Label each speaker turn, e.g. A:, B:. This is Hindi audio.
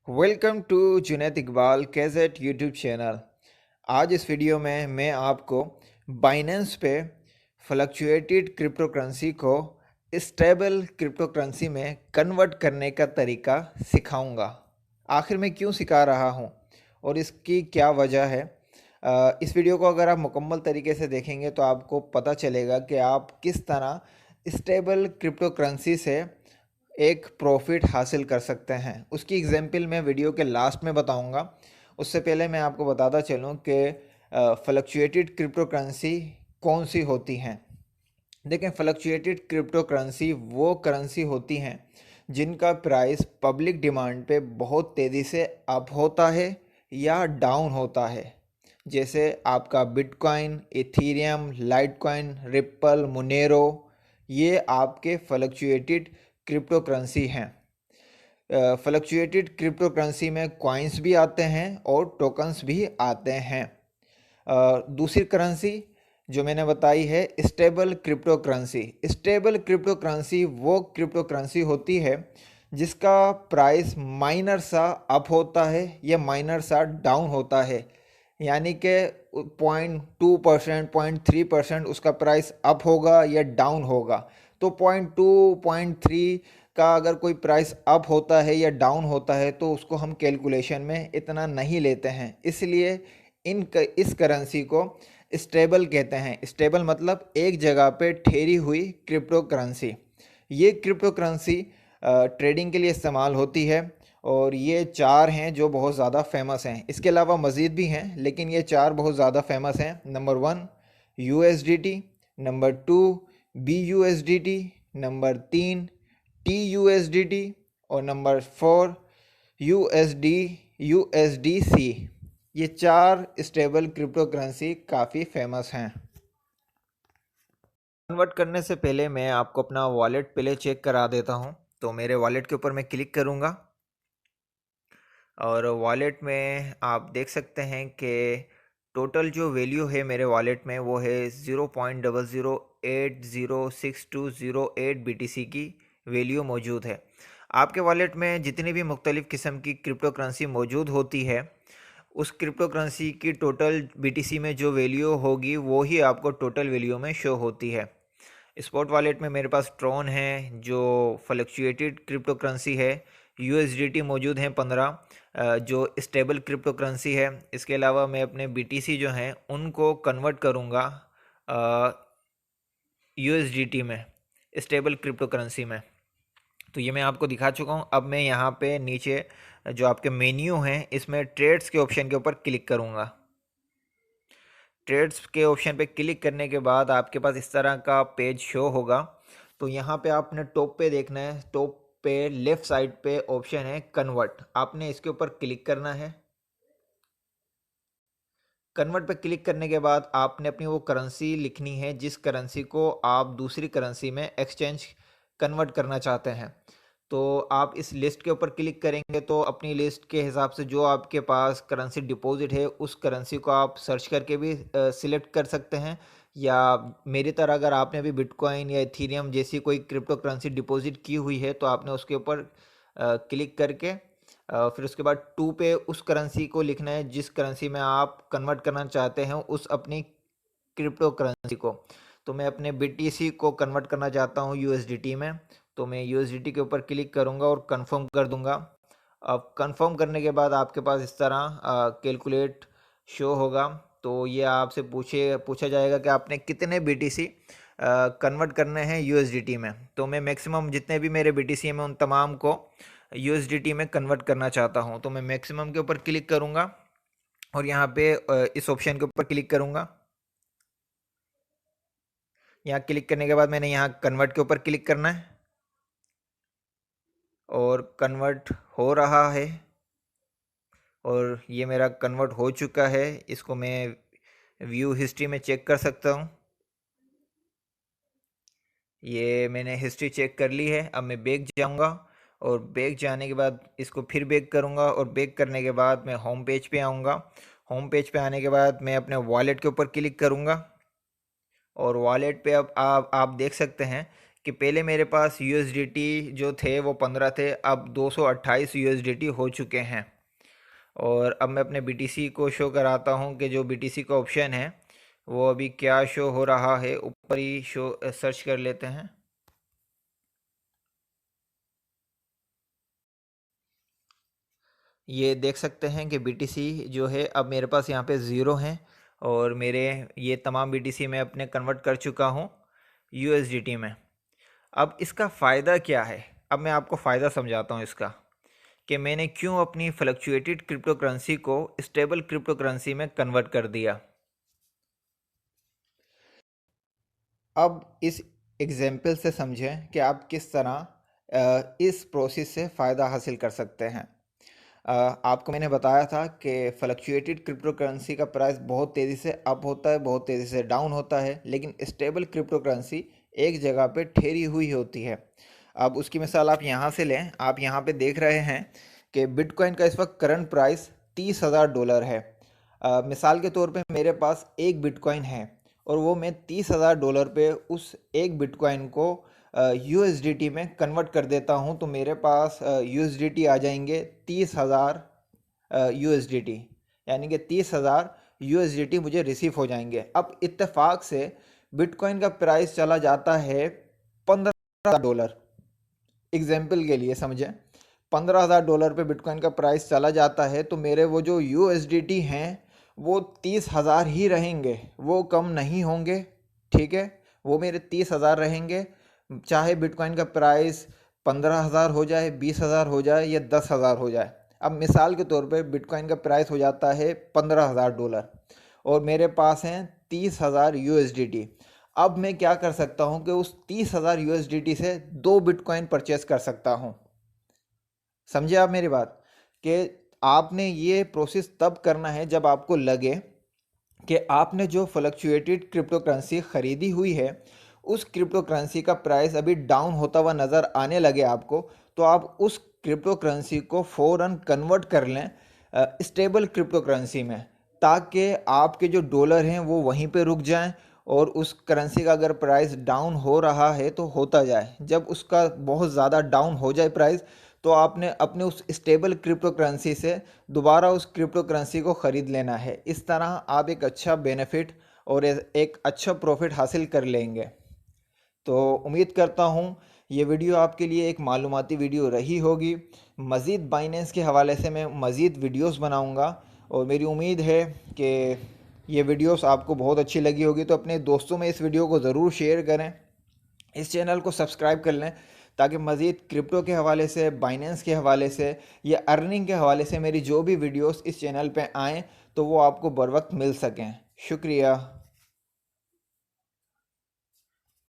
A: Welcome to Junaid Iqbal gadget YouTube channel. आज इस वीडियो में मैं आपको बाइनेंस पे फ्लक्चुएटेड क्रिप्टो करेंसी को स्टेबल क्रिप्टो करेंसी में कन्वर्ट करने का तरीका सिखाऊंगा। आखिर मैं क्यों सिखा रहा हूँ और इसकी क्या वजह है। इस वीडियो को अगर आप मुकम्मल तरीके से देखेंगे तो आपको पता चलेगा कि आप किस तरह स्टेबल क्रिप्टो करेंसी से एक प्रॉफिट हासिल कर सकते हैं। उसकी एग्जाम्पल मैं वीडियो के लास्ट में बताऊंगा। उससे पहले मैं आपको बताता चलूं कि फ्लक्चुएटेड क्रिप्टो करेंसी कौन सी होती हैं। देखें, फ्लक्चुएटेड क्रिप्टो करेंसी वो करेंसी होती हैं जिनका प्राइस पब्लिक डिमांड पे बहुत तेज़ी से अप होता है या डाउन होता है। जैसे आपका bitcoin, Ethereum, Litecoin, ripple, Monero, ये आपके फ्लक्चुएटेड क्रिप्टो करेंसी हैं। फ्लक्चुएटेड क्रिप्टो करेंसी में कॉइन्स भी आते हैं और टोकन्स भी आते हैं। दूसरी करेंसी जो मैंने बताई है stable crypto currency. Stable crypto currency वो क्रिप्टो करेंसी होती है जिसका प्राइस माइनर सा अप होता है या माइनर सा डाउन होता है। यानी कि 0.2%, 0.3% उसका प्राइस अप होगा या डाउन होगा। तो 0.2, 0.3 का अगर कोई प्राइस अप होता है या डाउन होता है तो उसको हम कैलकुलेशन में इतना नहीं लेते हैं। इसलिए इस करेंसी को स्टेबल कहते हैं। स्टेबल मतलब एक जगह पे ठहरी हुई क्रिप्टो करेंसी। ये क्रिप्टो करेंसी ट्रेडिंग के लिए इस्तेमाल होती है और ये चार हैं जो बहुत ज़्यादा फेमस हैं। इसके अलावा मज़ीद भी हैं लेकिन ये चार बहुत ज़्यादा फेमस हैं। Number 1 USDT, number 2 BUSDT, number 3 TUSDT और नंबर 4 USDC। ये चार स्टेबल क्रिप्टो करेंसी काफ़ी फेमस हैं। कन्वर्ट करने से पहले मैं आपको अपना वॉलेट पहले चेक करा देता हूँ। तो मेरे वॉलेट के ऊपर मैं क्लिक करूँगा और वॉलेट में आप देख सकते हैं कि टोटल जो वैल्यू है मेरे वॉलेट में वो है 0.00806208 BTC की वैल्यू मौजूद है। आपके वॉलेट में जितनी भी मुख्तलिफ़ किस्म की क्रिप्टो करेंसी मौजूद होती है उस क्रिप्टो करेंसी की टोटल BTC में जो वैल्यू होगी वो ही आपको टोटल वैल्यू में शो होती है। स्पॉट वॉलेट में मेरे पास ट्रॉन है जो फ्लक्चुएटेड क्रिप्टो करेंसी है। USDT मौजूद हैं 15 जो स्टेबल क्रिप्टो करेंसी है। इसके अलावा मैं अपने BTC जो हैं उनको कन्वर्ट करूँगा USDT में, स्टेबल क्रिप्टो करेंसी में। तो ये मैं आपको दिखा चुका हूँ। अब मैं यहाँ पे नीचे जो आपके मेन्यू हैं इसमें ट्रेड्स के ऑप्शन के ऊपर क्लिक करूँगा। ट्रेड्स के ऑप्शन पे क्लिक करने के बाद आपके पास इस तरह का पेज शो होगा। तो यहाँ पे आपने टॉप पे देखना है। टॉप पे लेफ़्ट साइड पे ऑप्शन है कन्वर्ट, आपने इसके ऊपर क्लिक करना है। कन्वर्ट पे क्लिक करने के बाद आपने अपनी वो करेंसी लिखनी है जिस करेंसी को आप दूसरी करेंसी में एक्सचेंज कन्वर्ट करना चाहते हैं। तो आप इस लिस्ट के ऊपर क्लिक करेंगे तो अपनी लिस्ट के हिसाब से जो आपके पास करेंसी डिपॉजिट है उस करेंसी को आप सर्च करके भी सिलेक्ट कर सकते हैं। या मेरी तरह अगर आपने भी बिटकॉइन या इथीरियम जैसी कोई क्रिप्टो करेंसी डिपॉजिट की हुई है तो आपने उसके ऊपर क्लिक करके फिर उसके बाद टू पे उस करेंसी को लिखना है जिस करेंसी में आप कन्वर्ट करना चाहते हैं उस अपनी क्रिप्टो करेंसी को। तो मैं अपने BTC को कन्वर्ट करना चाहता हूँ USDT में। तो मैं USDT के ऊपर क्लिक करूँगा और कंफर्म कर दूँगा। अब कंफर्म करने के बाद आपके पास इस तरह कैलकुलेट शो होगा। तो ये आपसे पूछा जाएगा कि आपने कितने BTC कन्वर्ट करने हैं USDT में। तो मैं मैक्सिमम जितने भी मेरे BTC हैं मैं उन तमाम को USDT में कन्वर्ट करना चाहता हूँ। तो मैं मैक्सिमम के ऊपर क्लिक करूँगा और यहाँ पे इस ऑप्शन के ऊपर क्लिक करूँगा। यहाँ क्लिक करने के बाद मैंने यहाँ कन्वर्ट के ऊपर क्लिक करना है और कन्वर्ट हो रहा है और ये मेरा कन्वर्ट हो चुका है। इसको मैं व्यू हिस्ट्री में चेक कर सकता हूँ। ये मैंने हिस्ट्री चेक कर ली है। अब मैं बैक जाऊँगा और बैक जाने के बाद इसको फिर बैक करूँगा और बैक करने के बाद मैं होम पेज पे आऊँगा। होम पेज पे आने के बाद मैं अपने वॉलेट के ऊपर क्लिक करूँगा और वॉलेट पे अब आप देख सकते हैं कि पहले मेरे पास USDT जो थे वो 15 थे, अब 228 USDT हो चुके हैं। और अब मैं अपने BTC को शो कराता हूँ कि जो BTC का ऑप्शन है वो अभी क्या शो हो रहा है। ऊपर ही शो सर्च कर लेते हैं। ये देख सकते हैं कि BTC जो है अब मेरे पास यहाँ पे ज़ीरो हैं, और मेरे ये तमाम BTC मैं अपने कन्वर्ट कर चुका हूँ USDT में। अब इसका फ़ायदा क्या है, अब मैं आपको फ़ायदा समझाता हूँ इसका, कि मैंने क्यों अपनी फ्लक्चुएटेड क्रिप्टो करेंसी को स्टेबल क्रिप्टो करेंसी में कन्वर्ट कर दिया। अब इस एग्जाम्पल से समझें कि आप किस तरह इस प्रोसेस से फ़ायदा हासिल कर सकते हैं। आपको मैंने बताया था कि फ्लक्चुएटेड क्रिप्टो करेंसी का प्राइस बहुत तेज़ी से अप होता है, बहुत तेज़ी से डाउन होता है, लेकिन स्टेबल क्रिप्टो करेंसी एक जगह पे ठहरी हुई होती है। अब उसकी मिसाल आप यहाँ से लें। आप यहाँ पे देख रहे हैं कि बिटकॉइन का इस वक्त करंट प्राइस $30,000 है। मिसाल के तौर पे मेरे पास एक बिटकॉइन है और वो मैं $30,000 पे उस एक बिटकॉइन को USDT में कन्वर्ट कर देता हूँ, तो मेरे पास USDT आ जाएंगे 30,000 USDT, यानी कि 30,000 USDT मुझे रिसीव हो जाएंगे। अब इत्तेफाक से बिटकॉइन का प्राइस चला जाता है $15,000। एग्जाम्पल के लिए समझें, $15,000 पे बिटकॉइन का प्राइस चला जाता है, तो मेरे वो जो USDT हैं वो 30,000 ही रहेंगे, वो कम नहीं होंगे। ठीक है, वो मेरे 30,000 रहेंगे, चाहे बिटकॉइन का प्राइस 15,000 हो जाए, 20,000 हो जाए या 10,000 हो जाए। अब मिसाल के तौर पे बिटकॉइन का प्राइस हो जाता है $15,000 और मेरे पास हैं 30,000 USDT। अब मैं क्या कर सकता हूं कि उस 30,000 USDT से 2 बिटकॉइन परचेस कर सकता हूं। समझे आप मेरी बात, कि आपने ये प्रोसेस तब करना है जब आपको लगे कि आपने जो फ्लक्चुएटेड क्रिप्टो करेंसी ख़रीदी हुई है उस क्रिप्टो करेंसी का प्राइस अभी डाउन होता हुआ नज़र आने लगे आपको, तो आप उस क्रिप्टो करेंसी को फ़ौरन कन्वर्ट कर लें स्टेबल क्रिप्टो करेंसी में, ताकि आपके जो डॉलर हैं वो वहीं पे रुक जाएं और उस करेंसी का अगर प्राइस डाउन हो रहा है तो होता जाए। जब उसका बहुत ज़्यादा डाउन हो जाए प्राइस, तो आपने अपने उस स्टेबल क्रिप्टो करेंसी से दोबारा उस क्रिप्टो करेंसी को ख़रीद लेना है। इस तरह आप एक अच्छा बेनिफिट और एक अच्छा प्रॉफिट हासिल कर लेंगे। तो उम्मीद करता हूँ ये वीडियो आपके लिए एक मालूमाती वीडियो रही होगी। मज़ीद बाइनेंस के हवाले से मैं मज़ीद वीडियोस बनाऊँगा और मेरी उम्मीद है कि ये वीडियोस आपको बहुत अच्छी लगी होगी। तो अपने दोस्तों में इस वीडियो को ज़रूर शेयर करें, इस चैनल को सब्सक्राइब कर लें, ताकि मज़ीद क्रिप्टो के हवाले से, बाइनेंस के हवाले से या अर्निंग के हवाले से मेरी जो भी वीडियोस इस चैनल पे आएँ तो वो आपको बर वक्त मिल सकें। शुक्रिया।